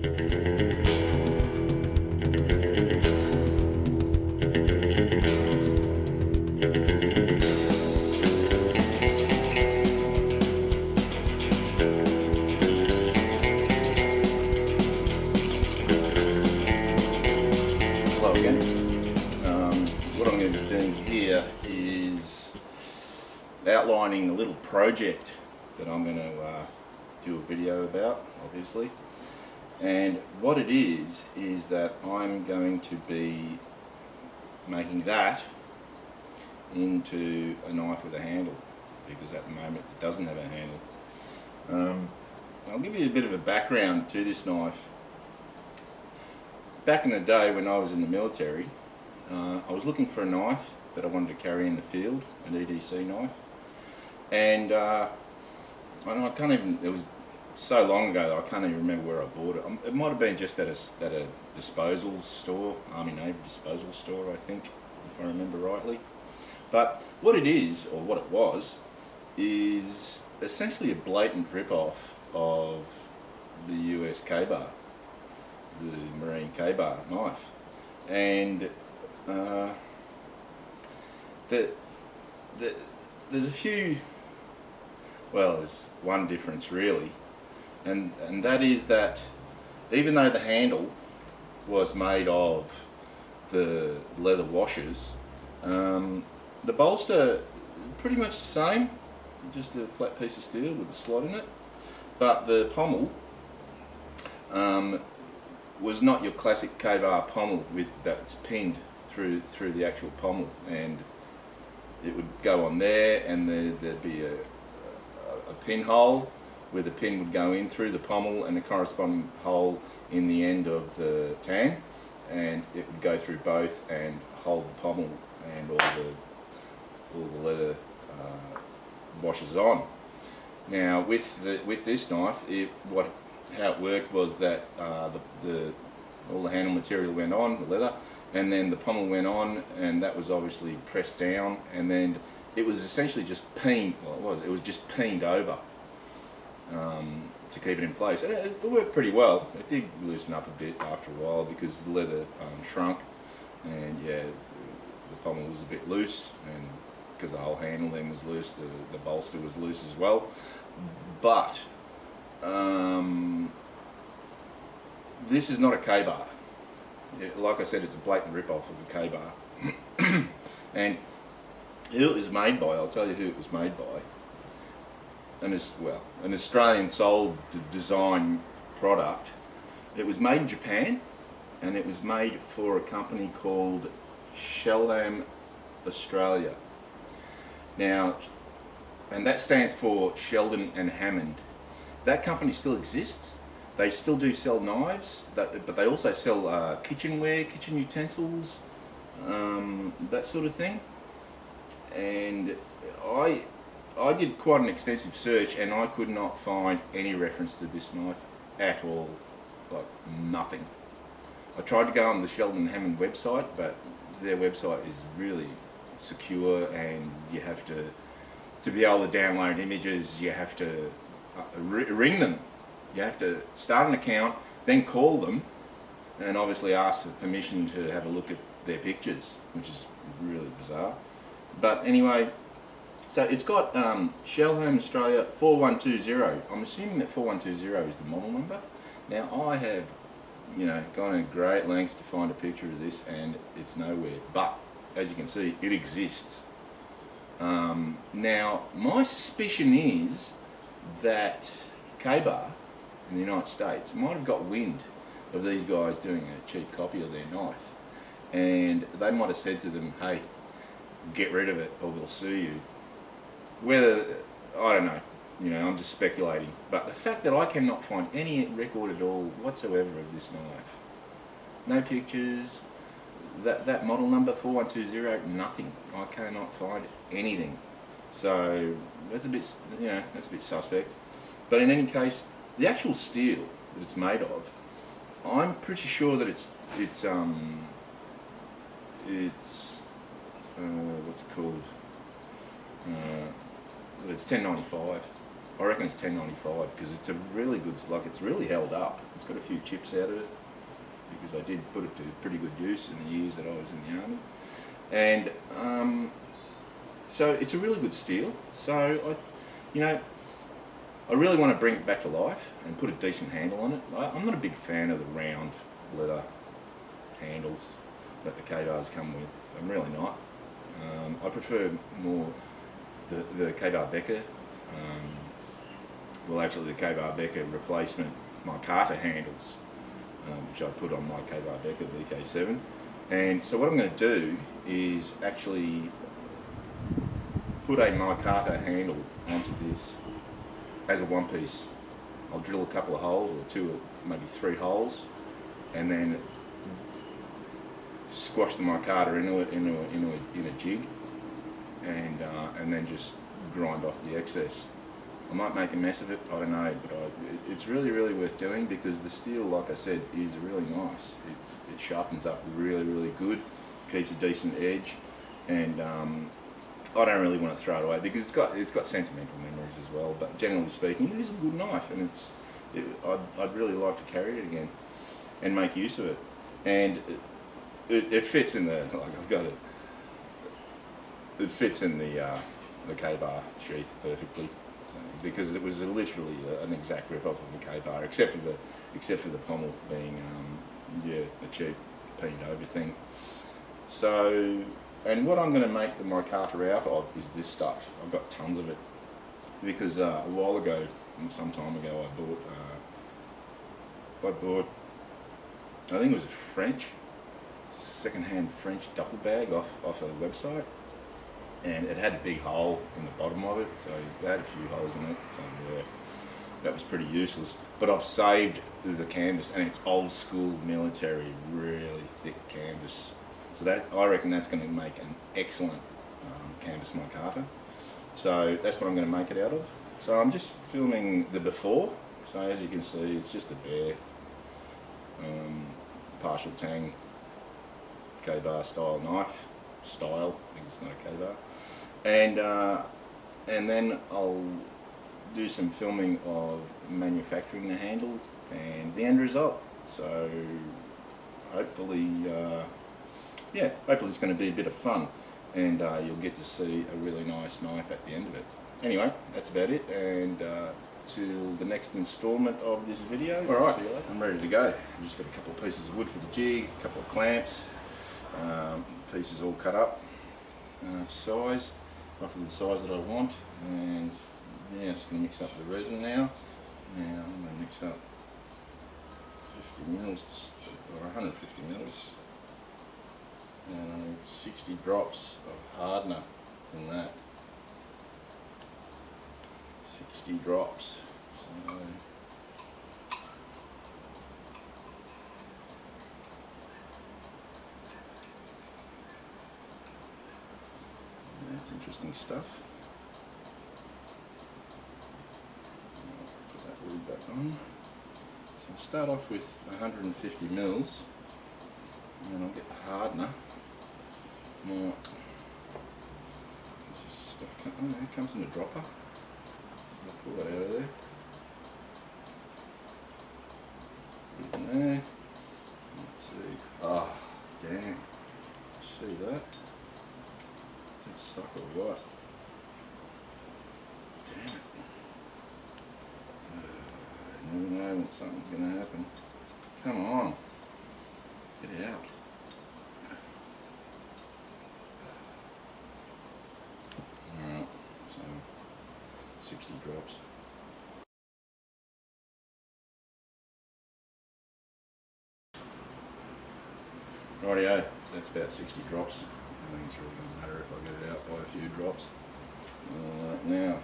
Hello again. What I'm going to be doing here is outlining a little project that I'm going to do a video about, obviously. And what it is that I'm going to be making that into a knife with a handle, because at the moment it doesn't have a handle. I'll give you a bit of a background to this knife. Back in the day when I was in the military, I was looking for a knife that I wanted to carry in the field, an EDC knife, and I can't even, it was so long ago that I can't even remember where I bought it. It might have been just at a disposal store, Army Navy disposal store, I think, if I remember rightly. But what it is, or what it was, is essentially a blatant rip-off of the US Ka Bar, the Marine Ka Bar knife. And there's a few, well, there's one difference really, and that is that even though the handle was made of the leather washers, the bolster pretty much the same, just a flat piece of steel with a slot in it, but the pommel was not your classic Ka Bar pommel with that's pinned through the actual pommel, and it would go on there, and there'd be a pinhole where the pin would go in through the pommel, and the corresponding hole in the end of the tan, and it would go through both and hold the pommel and all the leather washers on. Now with this knife, how it worked was that all the handle material went on, the leather, and then the pommel went on, and that was obviously pressed down, and then it was essentially just peened, well it was just peened over to keep it in place. And it worked pretty well. It did loosen up a bit after a while because the leather shrunk, and yeah, the pommel was a bit loose, and because the whole handle then was loose, the bolster was loose as well. But this is not a Ka Bar. Like I said, it's a blatant rip-off of a Ka Bar. And who it was made by, I'll tell you who it was made by. An Australian sold design product. It was made in Japan, and it was made for a company called Shelham Australia. Now, and that stands for Sheldon and Hammond. That company still exists. They still do sell knives, but they also sell kitchenware, kitchen utensils, that sort of thing. And I did quite an extensive search, and I could not find any reference to this knife at all, like nothing. I tried to go on the Sheldon and Hammond website, but their website is really secure, and you have to be able to download images, you have to ring them. You have to start an account, then call them, and obviously ask for permission to have a look at their pictures, which is really bizarre. But anyway, so it's got Shelham Australia 4120. I'm assuming that 4120 is the model number. Now I have, gone to great lengths to find a picture of this, and it's nowhere. But as you can see, it exists. Now my suspicion is that Ka Bar in the United States might have got wind of these guys doing a cheap copy of their knife, and they might have said to them, hey, get rid of it or we'll sue you. Whether, I don't know, I'm just speculating, but the fact that I cannot find any record at all whatsoever of this knife, no pictures, that model number 4120, nothing. I cannot find anything. So that's a bit, that's a bit suspect. But in any case, the actual steel that it's made of, I'm pretty sure that it's what's it called? It's 1095, if I reckon it's $10.95 because it's a really good, like it's really held up. It's got a few chips out of it because I did put it to pretty good use in the years that I was in the army. And so it's a really good steel. So I really want to bring it back to life and put a decent handle on it. I'm not a big fan of the round leather handles that the Ka Bars come with. I'm really not. I prefer more the Ka Bar Becker. Well, actually, the Ka Bar Becker replacement micarta handles, which I put on my Ka Bar Becker BK7. And so what I'm going to do is actually put a micarta handle onto this as a one piece. I'll drill a couple of holes, or two, or maybe three holes, and then squash the micarta into it in a jig, and then just grind off the excess. I might make a mess of it, I don't know, but it's really worth doing because the steel, like I said, is really nice. It sharpens up really good, keeps a decent edge, and I don't really want to throw it away because it's got sentimental memories as well. But generally speaking, it is a good knife, and I'd really like to carry it again and make use of it. And it fits in the, like I've got it. It fits in the Ka Bar sheath perfectly, so, because it was literally an exact rip-off of the Ka Bar, except for the pommel being a cheap painted over thing. So, and what I'm going to make the micarta out of is this stuff. I've got tons of it because a while ago, some time ago, I bought I think it was a second-hand French duffel bag off a website, and it had a big hole in the bottom of it, so it had a few holes in it. So yeah, that was pretty useless. But I've saved the canvas, and it's old school military, really thick canvas. So that, I reckon that's going to make an excellent canvas micarta. So that's what I'm going to make it out of. So I'm just filming the before. So as you can see, it's just a bare partial tang Ka Bar style knife. Style, because it's not a Ka Bar. And then I'll do some filming of manufacturing the handle and the end result. So hopefully, hopefully it's going to be a bit of fun, and you'll get to see a really nice knife at the end of it. Anyway, that's about it, and till the next instalment of this video. Alright, I'm ready to go. I've just got a couple of pieces of wood for the jig, a couple of clamps, pieces all cut up to size, roughly the size that I want, and yeah, just going to mix up the resin now. Now I'm going to mix up 50 mils or 150 mils, and I need 60 drops of hardener in that. 60 drops. So that's interesting stuff. I'll put that lid back on. So I'll start off with 150 mils, and then I'll get the hardener. Now, this is stuff it comes in a dropper. I'll pull that out of there. Put it in there. Let's see. Ah, damn. See that? Does that suck or what? Damn it. I never know when something's going to happen. Come on. Get out. Alright, so 60 drops. Rightio, so that's about 60 drops. I think it's really going to matter if I get it out by a few drops. Now,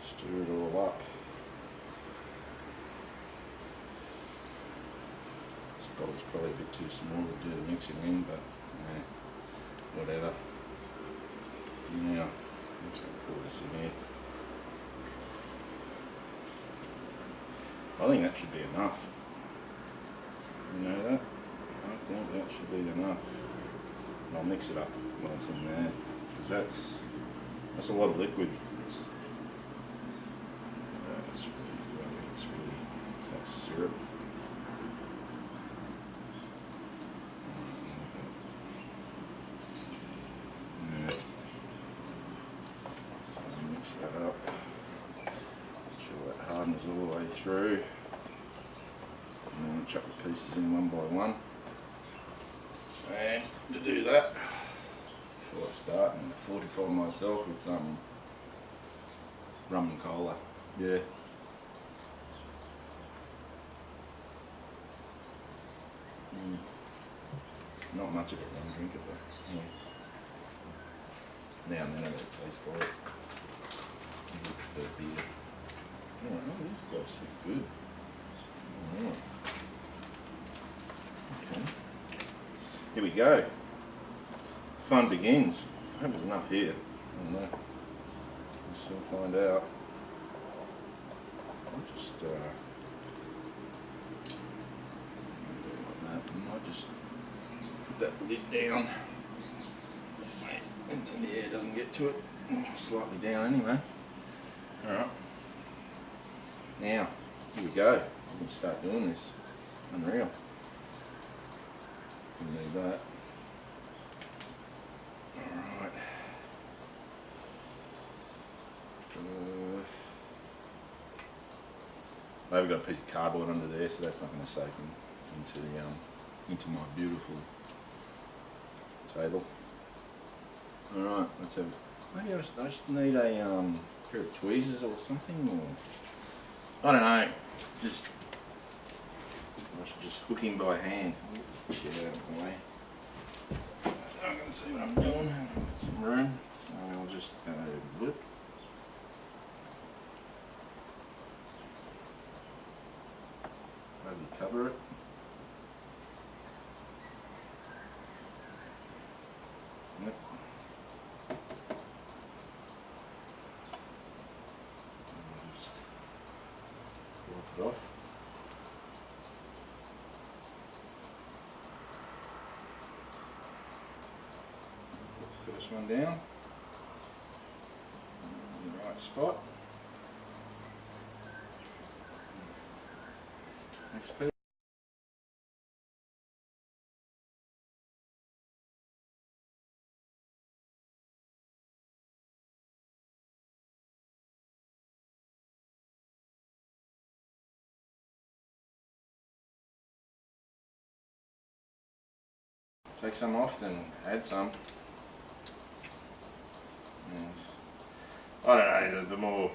stir it all up. This bottle's probably a bit too small to do the mixing in, but whatever. Now, I'm just going to pour this in here. I think that should be enough. You know that? I think that should be enough. And I'll mix it up while it's in there, because that's a lot of liquid. syrup. Yeah. So mix that up. Make sure that hardens all the way through. And then chuck the pieces in one by one. And to do that, before I start, I'm going to fortify myself with some rum and cola. Yeah. Not much of a rum drinker though. Yeah. Now and then I get a taste for it. I prefer beer. Oh, these guys feel good. Oh. Okay. Here we go. Fun begins. I hope there's enough here. I don't know. We'll soon find out. I'll just like that. I might just put that lid down. And then the air doesn't get to it. Slightly down anyway. Alright. Now, here we go. I'm going to start doing this. Unreal. Need that. Alright. I've got a piece of cardboard under there, so that's not going to soak into my beautiful table. Alright, let's have. Maybe I just need a pair of tweezers or something, or I don't know. Just I should just hook him by hand. Get out of the way. I'm going to see what I'm doing. I've got some room, so I'll just go blip. Maybe cover it. Yep. Just wipe it off. First one down, in the right spot. Next piece. Take some off, then add some. I don't know, the more,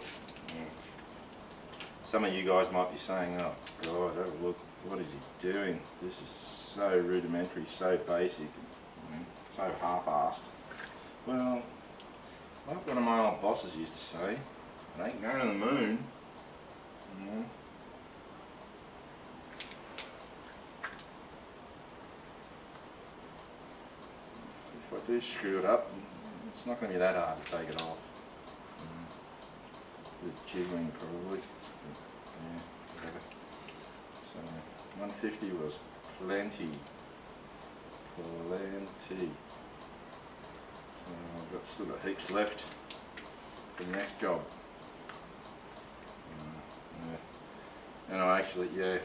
some of you guys might be saying, oh God, oh, look, what is he doing? This is so rudimentary, so basic, so half-assed. Well, like one of my old bosses used to say, it ain't going to the moon. If I do screw it up, it's not going to be that hard to take it off. With chiseling probably. Yeah, whatever. So 150 was plenty. Plenty. So I've still got heaps left for the next job. Yeah. And I actually, yeah,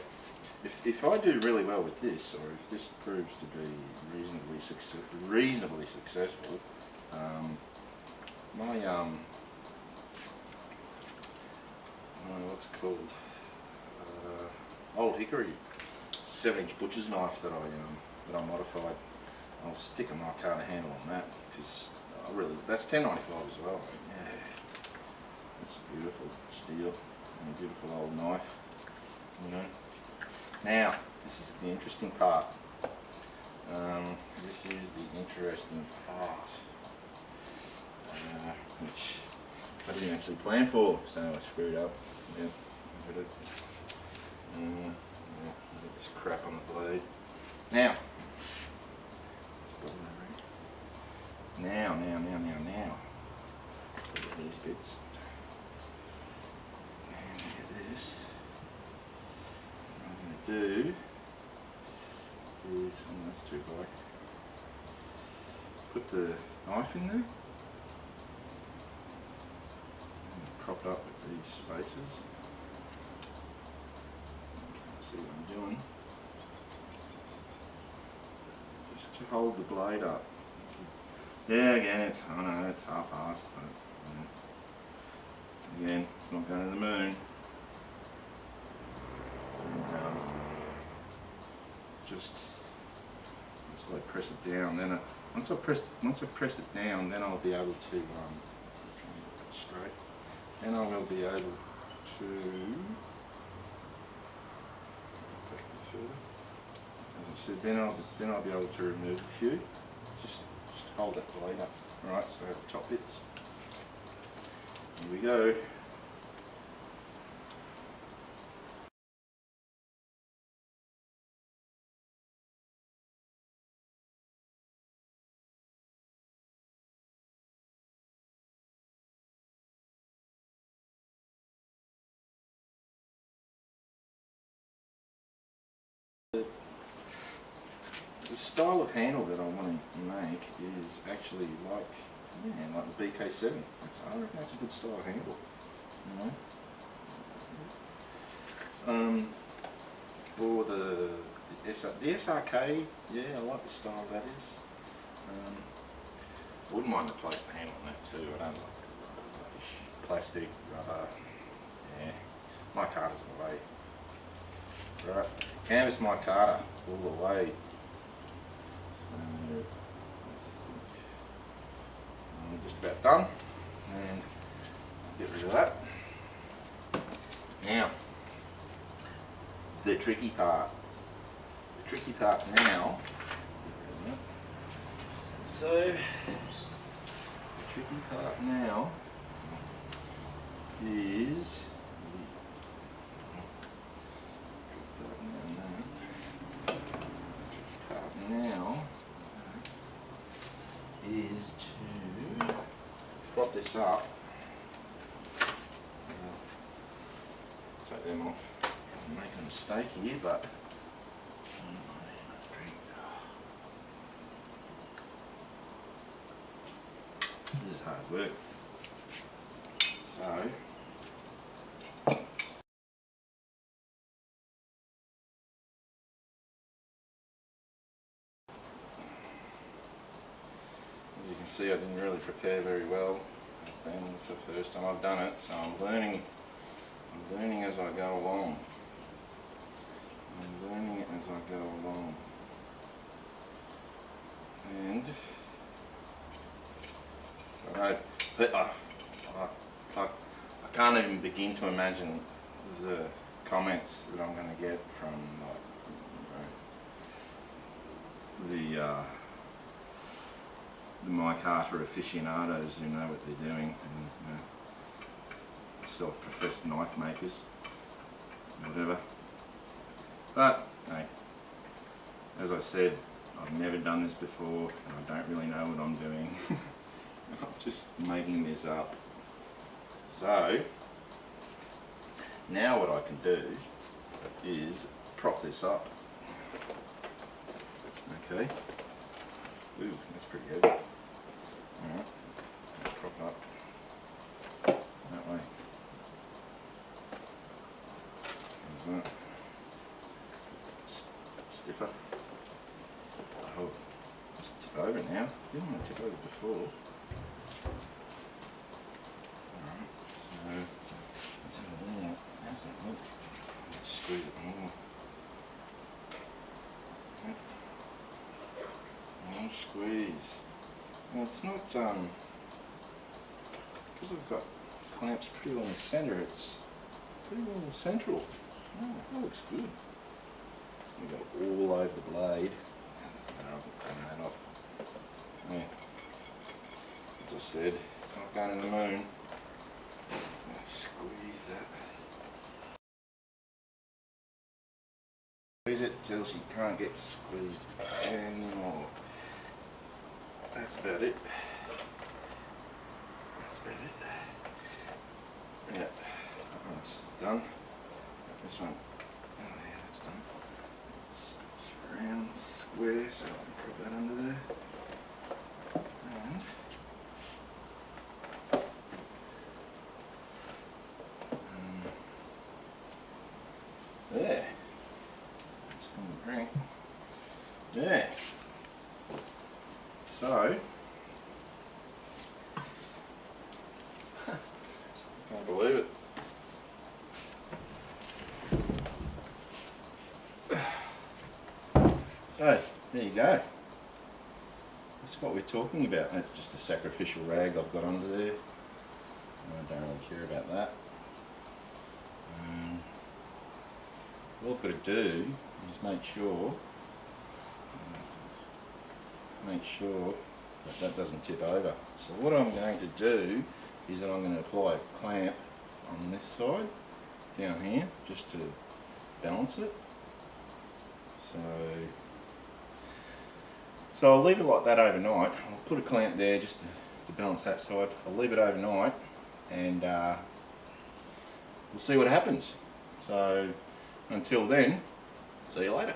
if I do really well with this, or if this proves to be reasonably successful, my what's it called? Old hickory 7-inch butcher's knife that I modified. I'll stick a micarta handle on that because that's $10.95 as well. Yeah, it's beautiful steel and a beautiful old knife. Now this is the interesting part. This is the interesting part, which I didn't actually plan for, so I screwed up. Yeah, I got it. Get this crap on the blade. Now, look at these bits. And look at this. What I'm going to do is, that's too high. Put the knife in there. Prop it up with these spaces. see what I'm doing. Just to hold the blade up. Yeah, again, I know it's half-assed, but again, it's not going to the moon. And, it's just I press it down. Then once I've pressed it down, then I'll be able to try and get that straight. Then I will be able to. As I said, then I'll be able to remove a few. Just hold that blade up. Alright, so the top bits. Here we go. The style of handle that I want to make is actually like the BK7. I reckon that's a good style of handle. Or the SRK, yeah, I like the style that is. I wouldn't mind replacing the handle on that too. I don't like rubbish, plastic, rubber. Yeah, my carter's the way. Right, canvas my carter all the way. I'm just about done, and get rid of that. Now, the tricky part. The tricky part now. So, the tricky part now is. Now is to prop this up. Take them off. I'm making a mistake here, but this is hard work. So. As you can see, I didn't really prepare very well, and it's the first time I've done it, so I'm learning as I go along. And I can't even begin to imagine the comments that I'm going to get from the my carter aficionados who know what they're doing, and self-professed knife makers, whatever. But hey, as I said, I've never done this before, and I don't really know what I'm doing. I'm just making this up. So now what I can do is prop this up. Okay. Ooh, that's pretty heavy. Alright, prop it up that way. How's that? It's stiffer. Oh, just tip over now. Didn't want to tip over before. Alright, so let's have a look at that. How's that look? Squeeze it more. More squeeze. Well, it's not, because I've got clamps pretty well in the centre, it's pretty well central. Oh, that looks good. It's going to go all over the blade. I'll clean that off. Yeah. As I said, it's not going to the moon. So squeeze that. Squeeze it till she can't get squeezed anymore. That's about it. That's about it. Yeah, that one's done. This one, oh yeah, that's done. It's round, square, so I can put that under there. And there. drink. Yeah. So, can't believe it. So, there you go. That's what we're talking about. That's just a sacrificial rag I've got under there. I don't really care about that. All I've got to do is make sure that that doesn't tip over. So what I'm going to do is that I'm going to apply a clamp on this side down here just to balance it. So I'll leave it like that overnight. I'll put a clamp there just to balance that side. I'll leave it overnight and we'll see what happens. So until then, see you later.